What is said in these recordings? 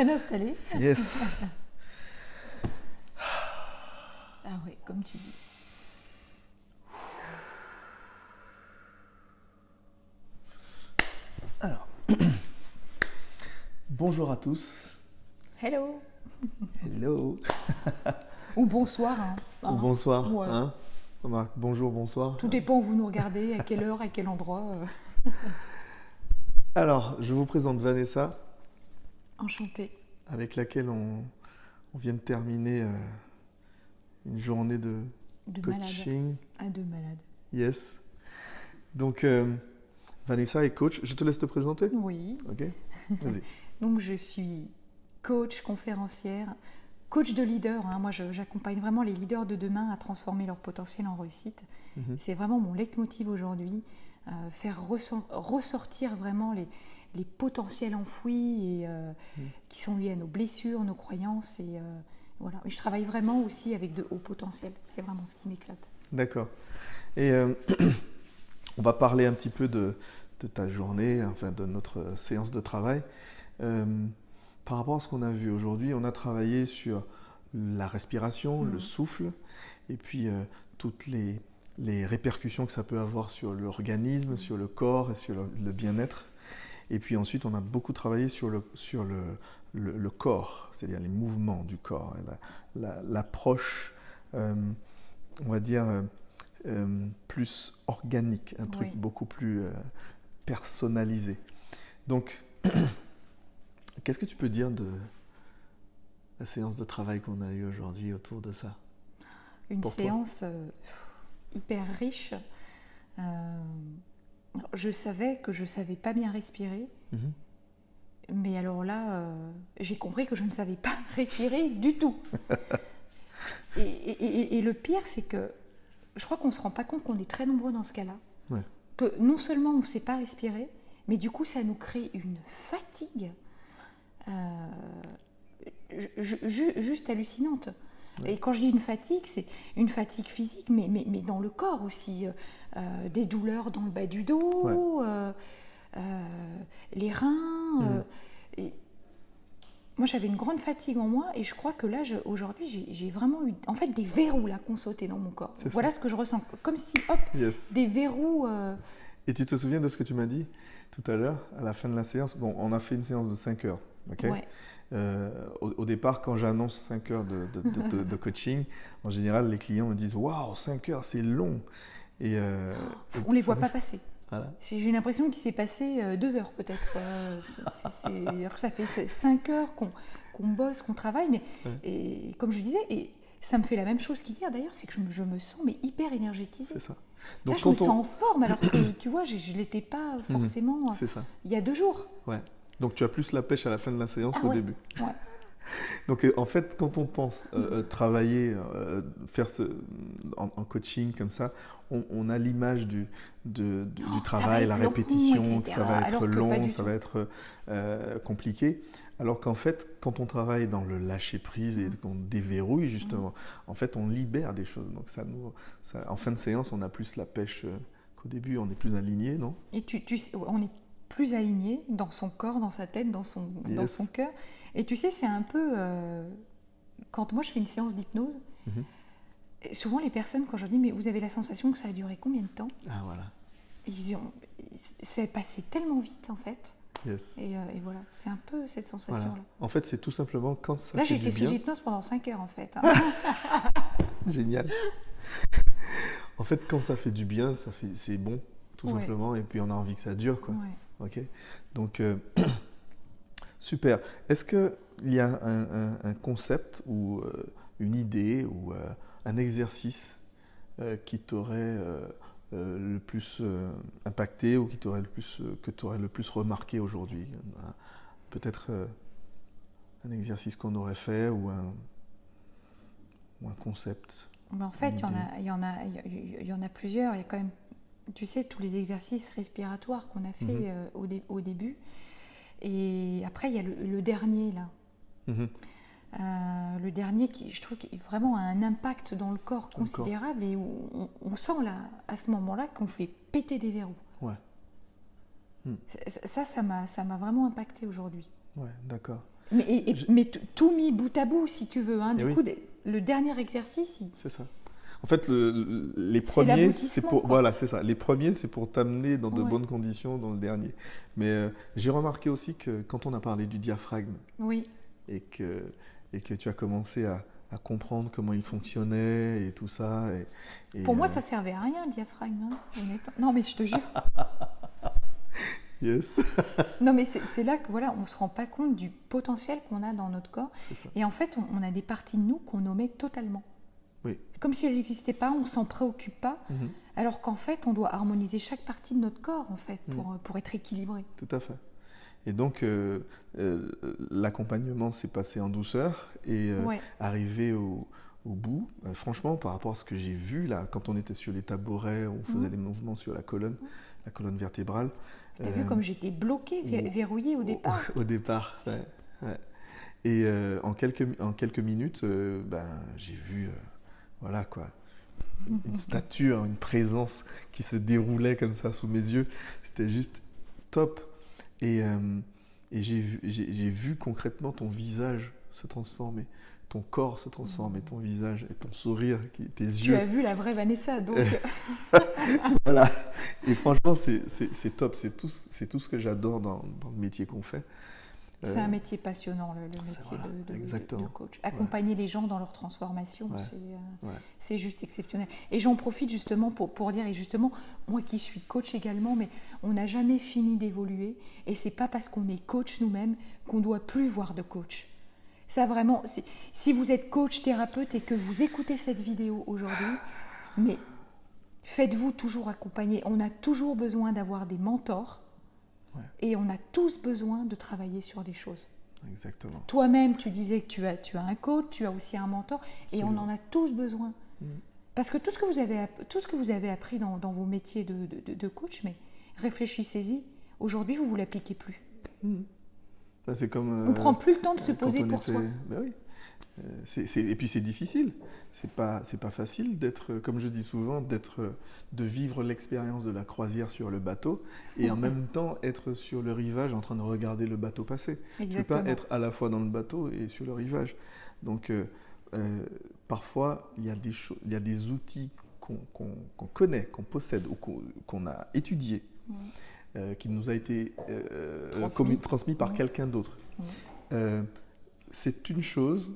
installé. Yes. Ah oui, comme tu dis. Alors, bonjour à tous. Hello. Hello. Ou bonsoir. Hein. Ou bonsoir. Ouais. Hein, Marc, bonjour, bonsoir. Tout dépend où vous nous regardez, à quelle heure, à quel endroit. Alors, je vous présente Vanessa, Enchantée. avec laquelle on vient de terminer une journée de coaching. De malade. Yes. Donc, Vanessa est coach. Je te laisse te présenter. Oui. Ok. Vas-y. Donc, je suis coach, conférencière, coach de leader. Hein. Moi, j'accompagne vraiment les leaders de demain à transformer leur potentiel en réussite. C'est vraiment mon leitmotiv aujourd'hui. Faire ressortir vraiment les potentiels enfouis et, qui sont liés à nos blessures, nos croyances. Et, voilà. Et je travaille vraiment aussi avec de hauts potentiels. C'est vraiment ce qui m'éclate. D'accord. Et on va parler un petit peu de ta journée, enfin de notre séance de travail. Par rapport à ce qu'on a vu aujourd'hui, on a travaillé sur la respiration, le souffle, et puis toutes les répercussions que ça peut avoir sur l'organisme, sur le corps et sur le bien-être. Et puis ensuite, on a beaucoup travaillé sur le corps, c'est-à-dire les mouvements du corps, l'approche, on va dire, plus organique, un truc beaucoup plus personnalisé. Donc, qu'est-ce que tu peux dire de la séance de travail qu'on a eue aujourd'hui autour de ça? Une séance hyper riche. Je savais que je ne savais pas bien respirer. Mais alors là, j'ai compris que je ne savais pas respirer du tout. et le pire, c'est que je crois qu'on ne se rend pas compte qu'on est très nombreux dans ce cas-là. Ouais. Que non seulement on ne sait pas respirer, mais du coup, ça nous crée une fatigue juste hallucinante. Ouais. Et quand je dis une fatigue, c'est une fatigue physique, mais dans le corps aussi. Des douleurs dans le bas du dos, les reins. Et moi, j'avais une grande fatigue en moi et je crois que là, aujourd'hui, j'ai vraiment eu en fait, des verrous là, qui ont sauté dans mon corps. Voilà ce que je ressens. Comme si, hop, des verrous... Et tu te souviens de ce que tu m'as dit tout à l'heure, à la fin de la séance? Bon, on a fait une séance de 5 heures. Okay. Ouais. Au départ, quand j'annonce 5 heures de coaching, en général, les clients me disent « Waouh, 5 heures, c'est long !» Et on ne les voit pas passer. Voilà. J'ai l'impression qu'il s'est passé 2 heures peut-être. Ça fait 5 heures qu'on bosse, qu'on travaille. Mais, et comme je disais, et ça me fait la même chose qu'hier d'ailleurs, c'est que je me sens hyper énergétisée. C'est ça. Donc là, je me sens en forme alors que tu vois, je ne l'étais pas forcément il y a 2 jours. Ouais. Donc tu as plus la pêche à la fin de la séance qu'au début. Ouais. Donc en fait, quand on pense travailler, faire en coaching comme ça, on a l'image du travail, la répétition, que ça va être long, ça va être compliqué. Alors qu'en fait, quand on travaille dans le lâcher-prise et qu'on déverrouille justement, en fait, on libère des choses. Donc en fin de séance, on a plus la pêche qu'au début, on est plus aligné, non? Et on est plus aligné dans son corps, dans sa tête, dans son cœur. Et tu sais, c'est un peu... quand moi, je fais une séance d'hypnose, souvent les personnes, quand je leur dis « Mais vous avez la sensation que ça a duré combien de temps ?» Ah, voilà. C'est passé tellement vite, en fait. Yes. Et voilà, c'est un peu cette sensation-là. Voilà. En fait, c'est tout simplement quand ça là, fait du bien... Là, j'étais sous hypnose pendant 5 heures, en fait. Hein. Génial. En fait, quand ça fait du bien, c'est bon, tout simplement. Et puis, on a envie que ça dure, quoi. Ouais. Ok. Donc, super. Est-ce qu'il y a un concept ou une idée ou un exercice qui t'aurait le plus impacté ou que tu aurais le plus remarqué aujourd'hui? Peut-être un exercice qu'on aurait fait ou un concept? En fait, il y en a plusieurs. Il y a quand même, tu sais, tous les exercices respiratoires qu'on a fait au début. Et après, il y a le dernier, là. Le dernier qui, je trouve, qui vraiment a un impact dans le corps considérable et où on sent là, à ce moment-là qu'on fait péter des verrous. Ouais. Ça m'a vraiment impacté aujourd'hui. Ouais, d'accord. Mais tout mis bout à bout, si tu veux. Hein. Du oui. coup, le dernier exercice, c'est ça. En fait, les premiers, c'est pour, quoi. voilà, c'est ça. Les premiers, c'est pour t'amener dans de Ouais. bonnes conditions dans le dernier. Mais j'ai remarqué aussi que quand on a parlé du diaphragme Oui. et que tu as commencé à comprendre comment il fonctionnait et tout ça. Pour moi, ça servait à rien, le diaphragme. Hein, honnêtement. Non, mais je te jure. Yes. Non, mais c'est là que voilà, on ne se rend pas compte du potentiel qu'on a dans notre corps. C'est ça. Et en fait, on a des parties de nous qu'on omet totalement. Oui. Comme si elles n'existaient pas, on ne s'en préoccupe pas. Alors qu'en fait, on doit harmoniser chaque partie de notre corps en fait, pour être équilibré. Tout à fait. Et donc, l'accompagnement s'est passé en douceur et arrivé au bout, franchement, par rapport à ce que j'ai vu là, quand on était sur les tabourets, on faisait des mouvements sur la colonne vertébrale. Tu as vu comme j'étais bloquée, verrouillée au départ. Au départ, ouais. Et en quelques minutes, j'ai vu, voilà quoi, une stature, une présence qui se déroulait comme ça sous mes yeux. C'était juste top. Et j'ai vu concrètement ton visage se transformer, ton corps se transformer, ton visage et ton sourire, tes yeux. Tu as vu la vraie Vanessa, donc. Voilà. Et franchement, c'est top. C'est tout ce que j'adore dans le métier qu'on fait. C'est un métier passionnant, le métier de coach. Accompagner les gens dans leur transformation, c'est juste exceptionnel. Et j'en profite justement pour dire, et justement, moi qui suis coach également, mais on n'a jamais fini d'évoluer. Et c'est pas parce qu'on est coach nous-mêmes qu'on ne doit plus voir de coach. Ça vraiment, si vous êtes coach, thérapeute et que vous écoutez cette vidéo aujourd'hui, mais faites-vous toujours accompagner. On a toujours besoin d'avoir des mentors. Et on a tous besoin de travailler sur des choses. Exactement. Toi-même, tu disais que tu as un coach, tu as aussi un mentor, et on en a tous besoin. Parce que tout ce que vous avez appris dans vos métiers de coach, mais réfléchissez-y. Aujourd'hui, vous ne l'appliquez plus. Ça, c'est comme, on ne prend plus le temps de se poser pour soi. Ben oui. Et puis c'est difficile. C'est pas facile d'être, comme je dis souvent, de vivre l'expérience de la croisière sur le bateau et en même temps être sur le rivage en train de regarder le bateau passer. Exactement. Tu ne peux pas être à la fois dans le bateau et sur le rivage. Donc parfois il y a des outils qu'on connaît, qu'on possède ou qu'on a étudiés, qui nous a été transmis par quelqu'un d'autre. C'est une chose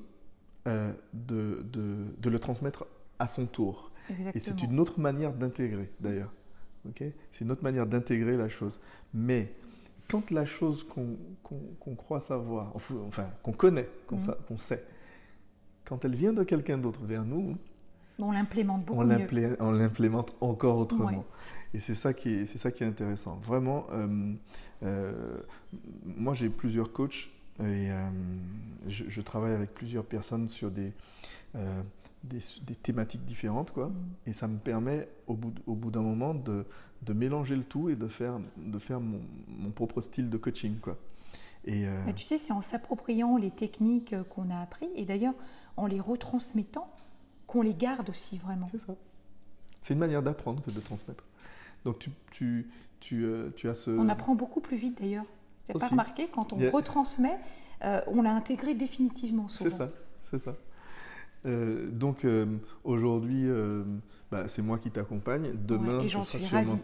de le transmettre à son tour. Exactement. Et c'est une autre manière d'intégrer, d'ailleurs. Okay, c'est une autre manière d'intégrer la chose. Mais quand la chose qu'on croit savoir, enfin qu'on connaît, qu'on sait, quand elle vient de quelqu'un d'autre vers nous, on l'implémente beaucoup mieux. On l'implémente encore autrement. Ouais. Et c'est ça qui est intéressant. Vraiment, moi j'ai plusieurs coachs. Et je travaille avec plusieurs personnes sur des thématiques différentes, quoi. Et ça me permet, au bout d'un moment, de mélanger le tout et de faire mon propre style de coaching, quoi. Et Mais tu sais, c'est en s'appropriant les techniques qu'on a apprises, et d'ailleurs en les retransmettant, qu'on les garde aussi vraiment. C'est ça. C'est une manière d'apprendre que de transmettre. Donc tu as ce... On apprend beaucoup plus vite d'ailleurs. Tu n'as pas remarqué, quand on retransmet, on l'a intégré définitivement souvent. C'est ça. Donc aujourd'hui, c'est moi qui t'accompagne. Demain, et j'en suis ravie.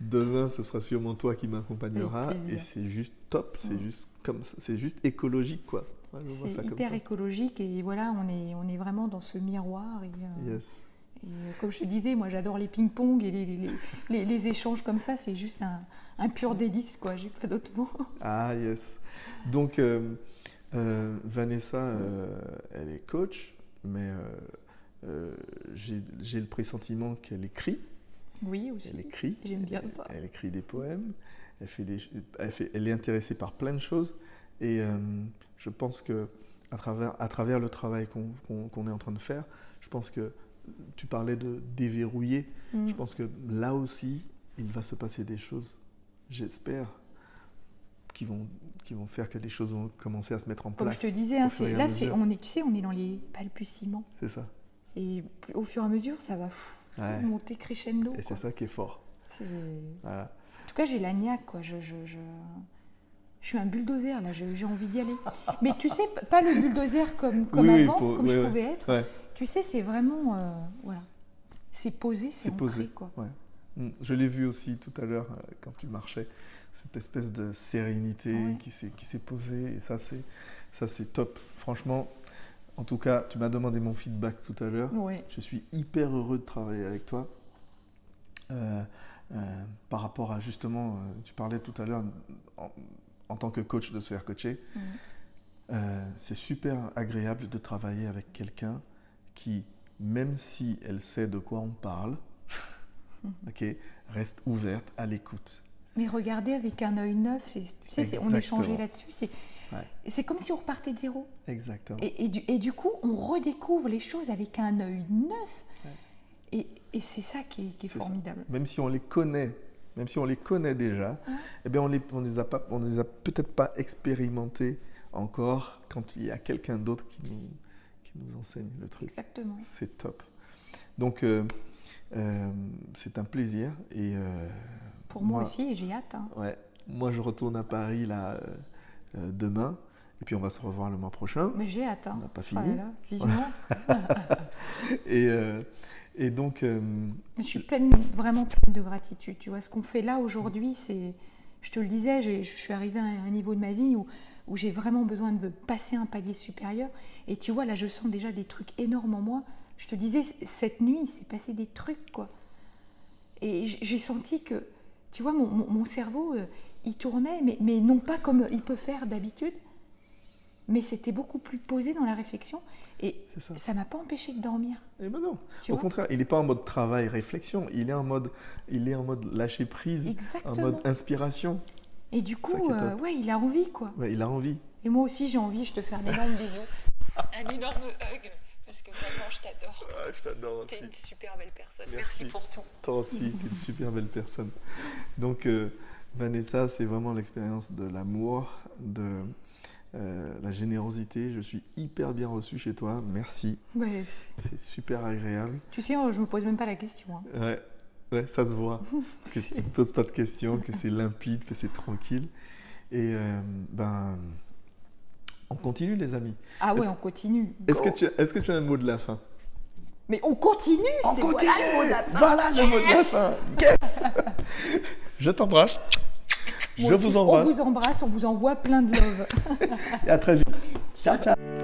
Demain, ce sera sûrement toi qui m'accompagnera. Et c'est juste top. C'est juste écologique, quoi. Ouais, c'est hyper écologique et voilà, on est vraiment dans ce miroir. Yes. Et comme je te disais, moi j'adore les ping-pong et les échanges comme ça, c'est juste un pur délice, quoi. J'ai pas d'autres mots. Ah yes. Donc Vanessa, elle est coach, mais j'ai le pressentiment qu'elle écrit. Oui aussi. Elle écrit. J'aime bien ça. Elle écrit des poèmes. Elle est intéressée par plein de choses et je pense que à travers le travail qu'on est en train de faire, je pense que tu parlais de déverrouiller. Je pense que là aussi, il va se passer des choses, j'espère, qui vont faire que les choses vont commencer à se mettre en place. Comme je te disais, on est dans les balbutiements. C'est ça. Et au fur et à mesure, ça va monter crescendo. Et c'est ça qui est fort. Voilà. En tout cas, j'ai la niaque, quoi. Je je suis un bulldozer, là, j'ai envie d'y aller. Mais tu sais, pas le bulldozer comme Oui, avant, comme je ouais, pouvais être. ouais. Tu sais, c'est vraiment, voilà, c'est posé, c'est ancré, posé, quoi. Ouais. Je l'ai vu aussi tout à l'heure quand tu marchais, cette espèce de sérénité qui s'est posée, et ça c'est top. Franchement, en tout cas, tu m'as demandé mon feedback tout à l'heure. Ouais. Je suis hyper heureux de travailler avec toi. Par rapport à justement, tu parlais tout à l'heure en tant que coach de se faire coacher. C'est super agréable de travailler avec quelqu'un qui, même si elle sait de quoi on parle, reste ouverte à l'écoute. Mais regarder avec un œil neuf, tu sais, on échangeait là-dessus, c'est comme si on repartait de zéro. Exactement. Et du coup, on redécouvre les choses avec un œil neuf. Ouais. Et c'est ça qui est formidable. Ça. Même si on les connaît déjà, eh bien on les a peut-être pas expérimentés encore quand il y a quelqu'un d'autre qui nous enseigne le truc. Exactement. C'est top. Donc c'est un plaisir et pour moi aussi, et j'ai hâte. Ouais, moi je retourne à Paris là demain. Et puis on va se revoir le mois prochain. Mais j'ai hâte. On n'a pas fini. Voilà, vivement. Et donc... Je suis vraiment pleine de gratitude. Tu vois, ce qu'on fait là aujourd'hui, c'est... Je te le disais, je suis arrivée à un niveau de ma vie où j'ai vraiment besoin de passer un palier supérieur. Et tu vois, là, je sens déjà des trucs énormes en moi. Je te disais, cette nuit, il s'est passé des trucs, quoi. Et j'ai senti que, tu vois, mon cerveau, il tournait, mais non pas comme il peut faire d'habitude. Mais c'était beaucoup plus posé dans la réflexion et ça ne m'a pas empêché de dormir. Eh ben non, au contraire, il n'est pas en mode travail, réflexion, il est en mode lâcher prise, exactement. En mode inspiration. Et du coup, il a envie, quoi. Ouais, il a envie. Et moi aussi, j'ai envie, je te fais un énorme bisou. Un énorme hug, parce que vraiment, je t'adore. Ah, je t'adore aussi. T'es une super belle personne. Merci pour tout. Toi aussi, t'es une super belle personne. Donc, Vanessa, c'est vraiment l'expérience de l'amour, de... la générosité, je suis hyper bien reçu chez toi, merci. Ouais. C'est super agréable. Tu sais, je me pose même pas la question. Ouais, ça se voit. Que tu ne te poses pas de questions, que c'est limpide, que c'est tranquille. Et on continue les amis. Ah ouais, on continue. Est-ce que tu as un mot de la fin? Mais on continue, voilà le mot de la fin. Voilà le mot de la fin. Yes. Je t'embrasse. Je vous embrasse. On vous embrasse, on vous envoie plein de love. Et à très vite. Ciao, ciao.